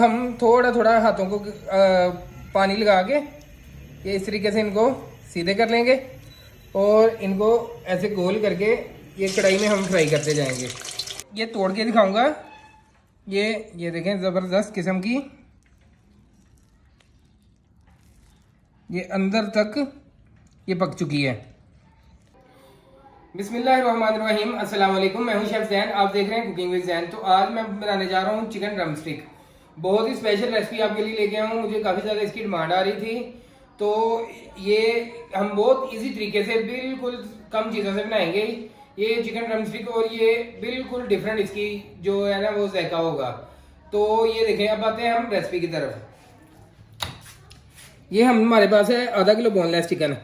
हम थोड़ा थोड़ा हाथों को पानी लगा के ये इस तरीके से इनको सीधे कर लेंगे और इनको ऐसे गोल करके ये कढ़ाई में हम फ्राई करते जाएंगे। ये तोड़ के दिखाऊंगा। ये देखें ज़बरदस्त किस्म की, ये अंदर तक ये पक चुकी है। बिस्मिल्लाहिर्रहमानिर्रहीम, अस्सलाम वालेकुम। मैं हूं शेफ जैन, आप देख रहे हैं कुकिंग विद जैन। तो आज मैं बनाने जा रहा हूं चिकन ड्रम स्टिक। बहुत ही स्पेशल रेसिपी आपके लिए लेके आया हूं। मुझे काफ़ी ज़्यादा इसकी डिमांड आ रही थी, तो ये हम बहुत इजी तरीके से बिल्कुल कम चीज़ों से बनाएंगे ये चिकन ड्रम स्टिक, और ये बिल्कुल डिफरेंट इसकी जो है ना वो जायका होगा। तो ये देखें, अब आते हैं हम रेसिपी की तरफ। ये हमारे पास है आधा किलो बोनलेस चिकन।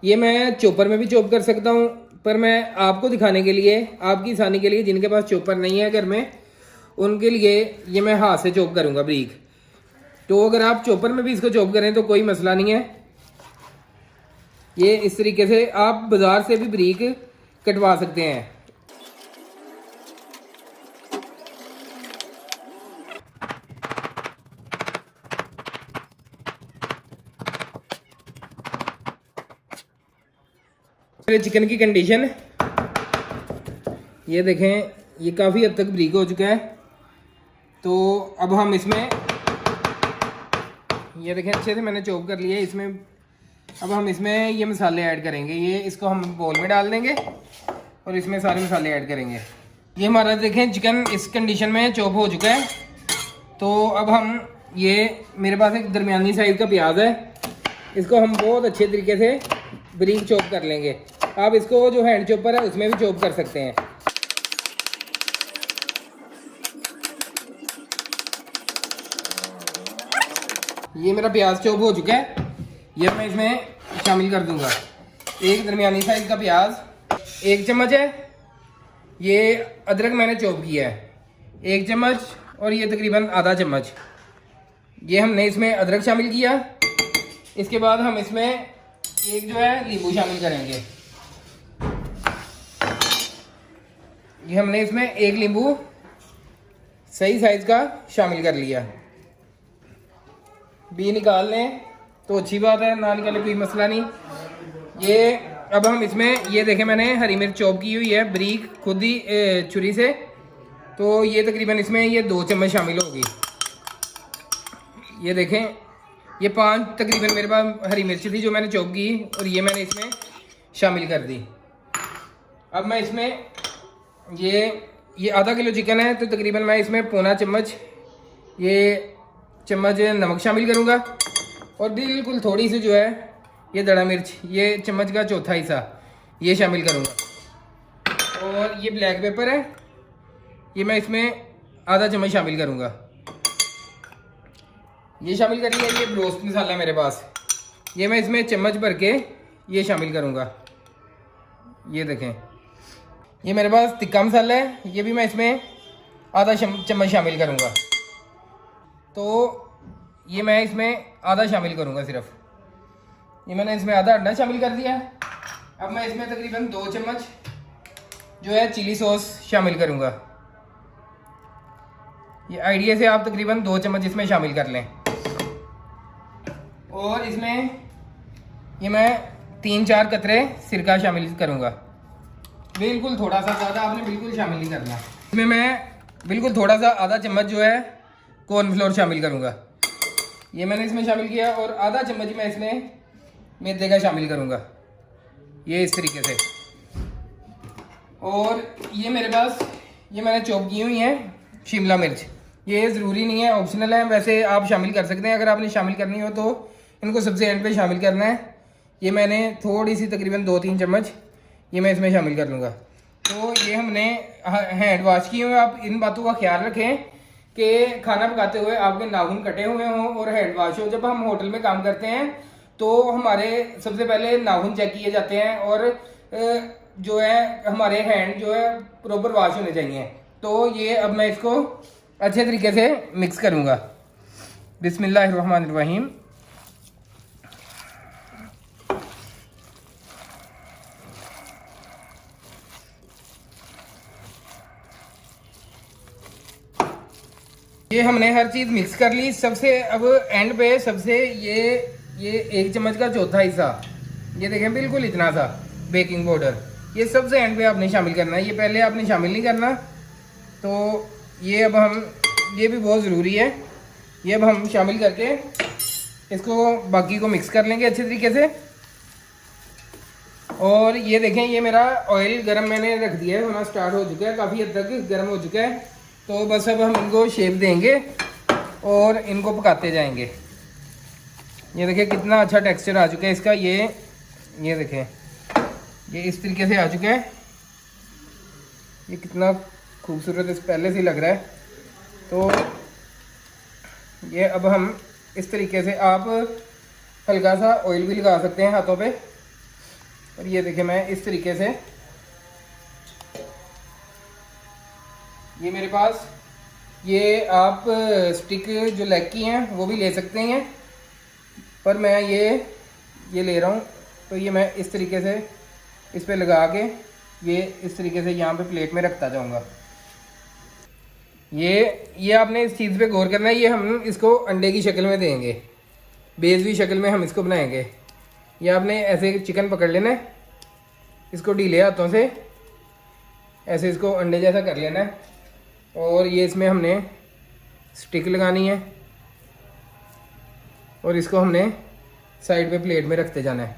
ये मैं चॉपर में भी चॉप कर सकता हूँ, पर मैं आपको दिखाने के लिए, आपकी आसानी के लिए, जिनके पास चॉपर नहीं है घर में, उनके लिए ये मैं हाथ से चॉप करूँगा बारीक। तो अगर आप चॉपर में भी इसको चॉप करें तो कोई मसला नहीं है। ये इस तरीके से आप बाज़ार से भी बारीक कटवा सकते हैं। मेरे चिकन की कंडीशन ये देखें, ये काफ़ी हद तक बारीक हो चुका है। तो अब हम इसमें ये देखें अच्छे से मैंने चॉप कर लिया है इसमें। अब हम इसमें ये मसाले ऐड करेंगे। ये इसको हम बोल में डाल देंगे और इसमें सारे मसाले ऐड करेंगे। ये हमारा देखें चिकन इस कंडीशन में चॉप हो चुका है। तो अब हम ये मेरे पास एक दरमियानी साइज़ का प्याज है, इसको हम बहुत अच्छे तरीके से बारीक चॉप कर लेंगे। आप इसको जो हैंड चॉपर है उसमें भी चॉप कर सकते हैं। ये मेरा प्याज चॉप हो चुका है, ये मैं इसमें शामिल कर दूंगा। एक दरमियानी साइज का प्याज, 1 चम्मच है। ये अदरक मैंने चॉप किया है 1 चम्मच, और ये तकरीबन आधा चम्मच ये हमने इसमें अदरक शामिल किया। इसके बाद हम इसमें एक जो है नींबू शामिल करेंगे। ये हमने इसमें एक नींबू सही साइज का शामिल कर लिया। बी निकाल लें तो अच्छी बात है, ना निकाले कोई मसला नहीं। ये अब हम इसमें ये देखें, मैंने हरी मिर्च चॉप की हुई है बारीक खुद ही छुरी से। तो ये तकरीबन इसमें ये 2 चम्मच शामिल होगी। ये देखें, ये 5 तकरीबन मेरे पास हरी मिर्च थी जो मैंने चॉप की, और ये मैंने इसमें शामिल कर दी। अब मैं इसमें ये आधा किलो चिकन है, तो तकरीबन मैं इसमें पौना चम्मच ये चम्मच नमक शामिल करूँगा, और बिल्कुल थोड़ी सी जो है ये दड़ा मिर्च, ये चम्मच का चौथा हिस्सा ये शामिल करूँगा। और ये ब्लैक पेपर है, ये मैं इसमें आधा चम्मच शामिल करूँगा। ये शामिल कर लिया। ये रोस्ट मसाला है मेरे पास, ये मैं इसमें चम्मच भर के ये शामिल करूँगा। ये देखें, ये मेरे पास तिक्का मसाला है, ये भी मैं इसमें आधा चम्मच शामिल करूँगा। तो ये मैं इसमें आधा शामिल करूँगा सिर्फ। ये मैंने इसमें आधा अंडा शामिल कर दिया। अब मैं इसमें तकरीबन 2 चम्मच जो है चिली सॉस शामिल करूँगा। ये आइडिया से आप तकरीबन 2 चम्मच इसमें शामिल कर लें। और इसमें ये मैं 3-4 कतरे सिरका शामिल करूँगा। बिल्कुल थोड़ा सा, ज़्यादा आपने बिल्कुल शामिल नहीं करना। इसमें मैं बिल्कुल थोड़ा सा आधा चम्मच जो है कॉर्नफ्लोर शामिल करूँगा। ये मैंने इसमें शामिल किया, और आधा चम्मच मैं इसमें मैदे का शामिल करूँगा, ये इस तरीके से। और ये मेरे पास ये मैंने चॉप की हुई है शिमला मिर्च। ये ज़रूरी नहीं है, ऑप्शनल है, वैसे आप शामिल कर सकते हैं। अगर आपने शामिल करनी हो तो इनको सबसे एंड पे शामिल करना है। ये मैंने थोड़ी सी तकरीबन 2-3 चम्मच ये मैं इसमें शामिल कर लूँगा। तो ये हमने हैंड वॉश किए हुए। आप इन बातों का ख्याल रखें कि खाना पकाते हुए आपके नाखून कटे हुए हों और हैंड वॉश हो। जब हम होटल में काम करते हैं तो हमारे सबसे पहले नाखून चेक किए जाते हैं, और जो है हमारे हैंड जो है प्रॉपर वॉश होने चाहिए। तो ये अब मैं इसको अच्छे तरीके से मिक्स करूँगा। बिस्मिल्लाहिर्रहमानिर्रहीम। ये हमने हर चीज़ मिक्स कर ली। सबसे अब एंड पे सबसे ये 1 चम्मच का चौथा हिस्सा, ये देखें बिल्कुल इतना सा बेकिंग पाउडर, ये सबसे एंड पे आपने शामिल करना है, ये पहले आपने शामिल नहीं करना। तो ये अब हम, ये भी बहुत ज़रूरी है, ये अब हम शामिल करके इसको बाकी को मिक्स कर लेंगे अच्छे तरीके से। और ये देखें ये मेरा ऑयल गरम मैंने रख दिया है, होना स्टार्ट हो चुका है, काफ़ी हद तक गर्म हो चुका है। तो बस अब हम इनको शेप देंगे और इनको पकाते जाएंगे। ये देखें कितना अच्छा टेक्सचर आ चुका है इसका, ये देखें ये इस तरीके से आ चुका है, ये कितना खूबसूरत इस पहले से लग रहा है। तो ये अब हम इस तरीके से, आप हल्का सा ऑयल भी लगा सकते हैं हाथों पे। और ये देखें मैं इस तरीके से, ये मेरे पास ये आप स्टिक जो लेग की हैं वो भी ले सकते हैं, पर मैं ये ले रहा हूँ। तो ये मैं इस तरीके से इस पे लगा के ये इस तरीके से यहाँ पे प्लेट में रखता जाऊँगा। ये आपने इस चीज़ पे गौर करना है, ये हम इसको अंडे की शक्ल में देंगे, बेजवी शक्ल में हम इसको बनाएंगे। ये आपने ऐसे चिकन पकड़ लेना है, इसको ढीले हाथों से ऐसे इसको अंडे जैसा कर लेना है। और ये इसमें हमने स्टिक लगानी है और इसको हमने साइड पे प्लेट में रखते जाना है।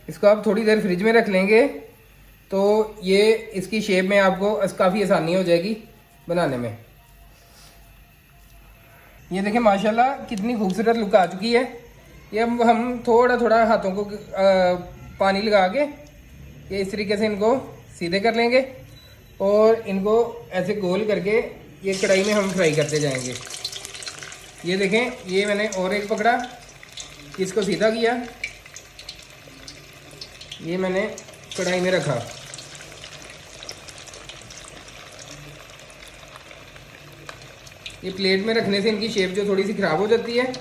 इसको आप थोड़ी देर फ्रिज में रख लेंगे तो ये इसकी शेप में आपको काफ़ी आसानी हो जाएगी बनाने में। ये देखें माशाल्लाह कितनी खूबसूरत लुक आ चुकी है। ये अब हम थोड़ा थोड़ा हाथों को पानी लगा के ये इस तरीके से इनको सीधे कर लेंगे और इनको ऐसे गोल करके ये कढ़ाई में हम फ्राई करते जाएंगे। ये देखें ये मैंने और एक पकड़ा, इसको सीधा किया, ये मैंने कढ़ाई में रखा। ये प्लेट में रखने से इनकी शेप जो थोड़ी सी ख़राब हो जाती है,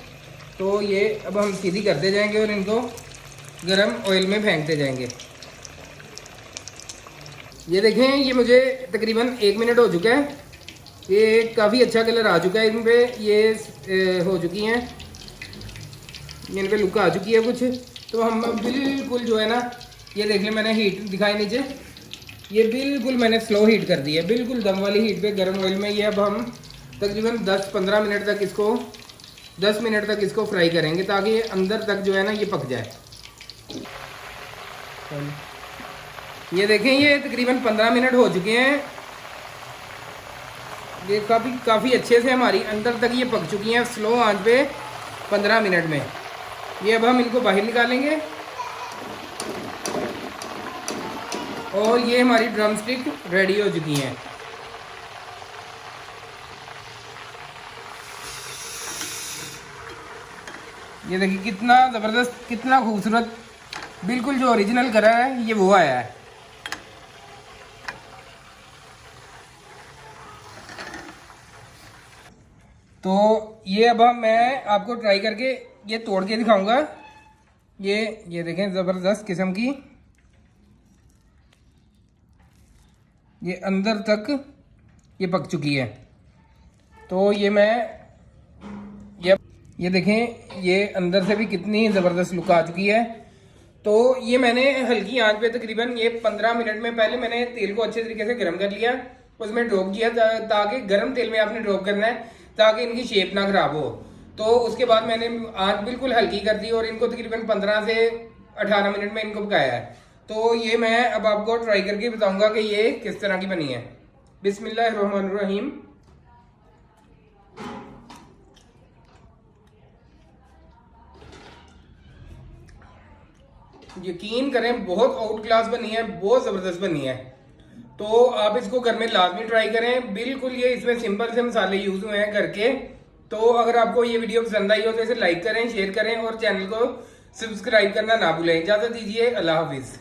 तो ये अब हम सीधी करते जाएंगे और इनको गरम ऑयल में फेंकते जाएंगे। ये देखें ये मुझे तकरीबन 1 मिनट हो चुका है, ये काफ़ी अच्छा कलर आ चुका है इन पे, ये हो चुकी हैं, इन पे लुक आ चुकी है कुछ। तो हम बिल्कुल जो है ना, ये देख लें मैंने हीट दिखाई नीचे, ये बिल्कुल मैंने स्लो हीट कर दी है, बिल्कुल दम वाली हीट पे गर्म ऑयल में। ये अब हम तकरीबन 10-15 मिनट तक इसको 10 मिनट तक इसको फ्राई करेंगे ताकि ये अंदर तक जो है ना ये पक जाए। ये देखें ये तकरीबन 15 मिनट हो चुके हैं, ये काफ़ी अच्छे से हमारी अंदर तक ये पक चुकी हैं स्लो आंच पे 15 मिनट में। ये अब हम इनको बाहर निकालेंगे और ये हमारी ड्रम स्टिक रेडी हो चुकी हैं। ये देखिए कितना ज़बरदस्त, कितना खूबसूरत, बिल्कुल जो ओरिजिनल कलर है ये वो आया है। तो ये अब मैं आपको ट्राई करके ये तोड़ के दिखाऊंगा। ये देखें ज़बरदस्त किस्म की, ये अंदर तक ये पक चुकी है। तो ये मैं ये देखें ये अंदर से भी कितनी ज़बरदस्त लुक आ चुकी है। तो ये मैंने हल्की आंच पे तकरीबन ये 15 मिनट में पहले मैंने तेल को अच्छे तरीके से गर्म कर लिया, उसमें ड्रॉप किया ताकि गर्म तेल में आपने ड्रॉप करना है ताकि इनकी शेप ना खराब हो। तो उसके बाद मैंने आंच बिल्कुल हल्की कर दी और इनको तकरीबन 15 से 18 मिनट में इनको पकाया है। तो ये मैं अब आपको ट्राई करके बताऊंगा कि ये किस तरह की बनी है। बिस्मिल्लाहिर्रहमानिर्रहीम। यकीन करें बहुत आउट क्लास बनी है, बहुत ज़बरदस्त बनी है। तो आप इसको घर में लाजमी ट्राई करें, बिल्कुल ये इसमें सिंपल से मसाले यूज हुए हैं घर के। तो अगर आपको ये वीडियो पसंद आई हो तो इसे लाइक करें, शेयर करें और चैनल को सब्सक्राइब करना ना भूलें। इजाज़त दीजिए, अल्लाह हाफिज़।